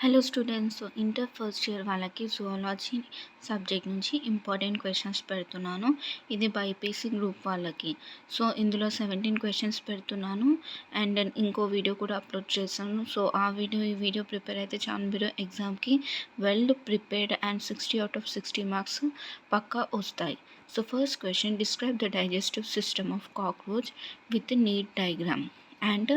Hello students, inter first year వాళ్ళకి zoology subject నుంచి important questions పెడుతున్నాను. ఇది బైపీసీ గ్రూప్ వాళ్ళకి. సో ఇందులో 17 క్వశ్చన్స్ పెడుతున్నాను అండ్ ఇంకో వీడియో కూడా అప్లోడ్ చేశాను. సో ఈ వీడియో ప్రిపేర్ అయితే చాలు, మీరు ఎగ్జామ్కి well prepared and 60 out of 60 marks పక్కా వస్తాయి. So first question, describe the digestive system of cockroach with neat diagram. And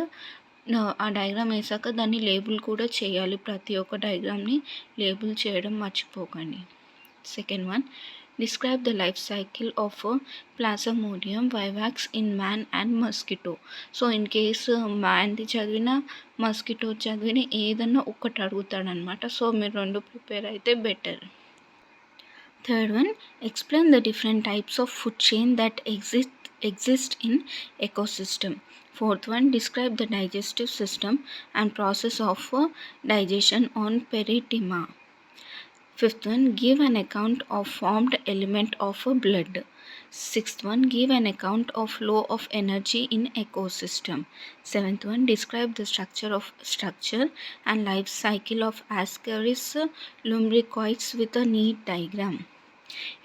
ఆ డయాగ్రామ్ వేసాక దాన్ని లేబుల్ కూడా చేయాలి. ప్రతి ఒక్క డయాగ్రామ్ని లేబుల్ చేయడం మర్చిపోకండి. Second one, describe the life cycle of plasmodium vivax in man and mosquito. So in case మ్యాన్ది చదివిన మస్కిటో చదివిన ఏదన్నా ఒక్కటి అడుగుతాడనమాట. సో మీరు రెండు ప్రిపేర్ అయితే better. Third one, explain the different types of food chain that exist in ecosystem. Fourth one, describe the digestive system and process of digestion on parenchyma. Fifth one, give an account of formed element of blood. Sixth one, give an account of flow of energy in ecosystem. Seventh one, describe the structure and life cycle of Ascaris lumbricoids with a neat diagram.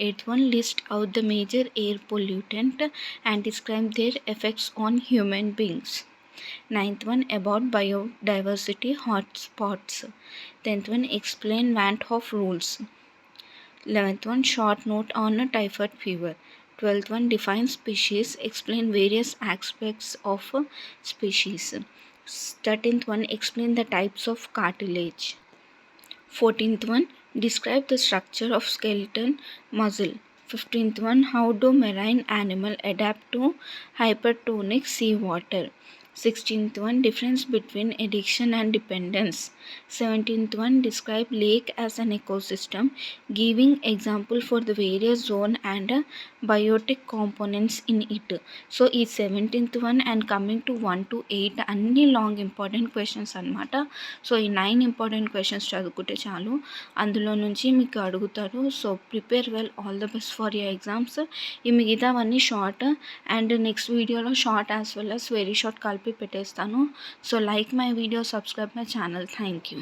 Eighth one, list out the major air pollutant and describe their effects on human beings. Ninth one, about biodiversity hotspots. 10th one, explain Van Hoff rules. 11th one, short note on typhoid fever. 12th one, define species, explain various aspects of species. 13th one, explain the types of cartilage. 14th one, describe the structure of skeletal muscle. 15th one, how do marine animal adapt to hypertonic seawater. 16th one, difference between addiction and dependence. 17th one, describe lake as an ecosystem, giving example for the various zone and biotic components in it. So ఈ 17th one and coming to 1 to 8 అన్ని long important questions అనమాట. So ఈ 9 important questions చదువుకుంటే చాలు, అందులో నుంచి మీకు అడుగుతారు. So prepare well, all the best for your exams. ఈ మిగతావన్నీ షార్ట్ అండ్ నెక్స్ట్ వీడియోలో short as well as very short కలిపి పెట్టేస్తాను. So like my video, subscribe my channel. Thank you.